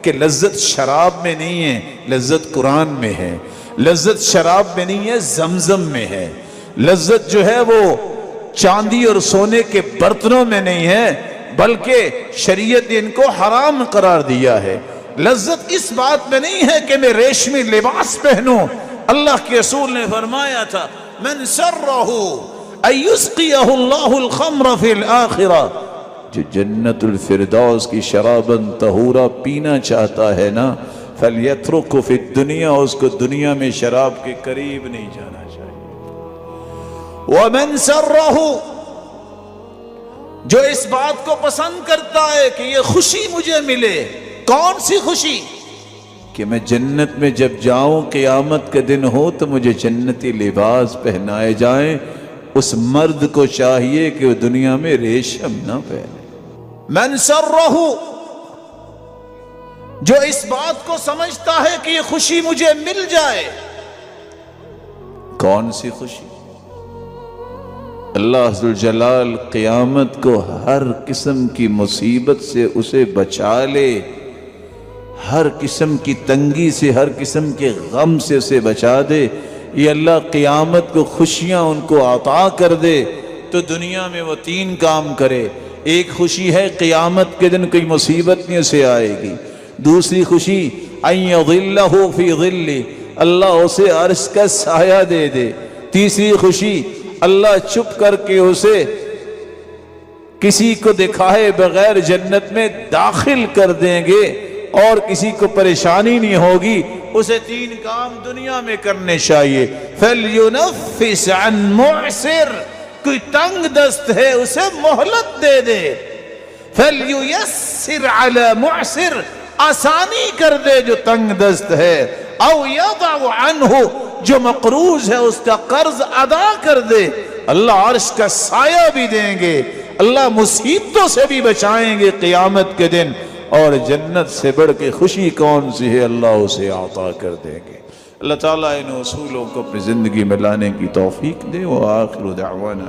کہ لذت شراب میں نہیں ہے، لذت قرآن میں ہے، لذت شراب میں نہیں ہے، زمزم میں ہے، لذت جو ہے وہ چاندی اور سونے کے برتنوں میں نہیں ہے، بلکہ شریعت نے ان کو حرام قرار دیا ہے۔ لذت اس بات میں نہیں ہے کہ میں ریشمی لباس پہنوں، اللہ کے رسول نے فرمایا تھا من سرہ ان یسقیہ اللہ الخمر فی الآخرہ، جو جنت الفردوس کی شرابا طہورا پینا چاہتا ہے نا، فلیترک فی الدنیا، اس کو دنیا میں شراب کے قریب نہیں جانا چاہیے۔ ومن سرہ، جو اس بات کو پسند کرتا ہے کہ یہ خوشی مجھے ملے، کون سی خوشی؟ کہ میں جنت میں جب جاؤں قیامت کے دن ہو تو مجھے جنتی لباس پہنائے جائیں، اس مرد کو چاہیے کہ وہ دنیا میں ریشم نہ پہنے۔ من سرہ، جو اس بات کو سمجھتا ہے کہ یہ خوشی مجھے مل جائے، کون سی خوشی؟ اللہ ذوالجلال قیامت کو ہر قسم کی مصیبت سے اسے بچا لے، ہر قسم کی تنگی سے، ہر قسم کے غم سے اسے بچا دے، یہ اللہ قیامت کو خوشیاں ان کو عطا کر دے، تو دنیا میں وہ تین کام کرے۔ ایک خوشی ہے قیامت کے دن کوئی مصیبت نہیں اسے آئے گی، دوسری خوشی ان یظلہ فی ظلہ، اللہ اسے عرش کا سایہ دے دے، تیسری خوشی اللہ چپ کر کے اسے کسی کو دکھائے بغیر جنت میں داخل کر دیں گے اور کسی کو پریشانی نہیں ہوگی۔ اسے تین کام دنیا میں کرنے چاہیے۔ فَلْيُنَفِّسْ عَنْ مُعْسِرٍ، کوئی تنگ دست ہے اسے مہلت دے دے۔ فَلْيُيَسِّرْ عَلَى مُعْسِرٍ، آسانی کر دے جو تنگ دست ہے۔ اَوْ يَضَعُ عَنْهُ، جو مقروض ہے اس کا قرض ادا کر دے، اللہ عرش کا سایہ بھی دیں گے، اللہ مصیبتوں سے بھی بچائیں گے قیامت کے دن، اور جنت سے بڑھ کے خوشی کون سی ہے اللہ اسے عطا کر دیں گے۔ اللہ تعالیٰ ان اصولوں کو اپنی زندگی میں لانے کی توفیق دے۔ وآخر دعوانا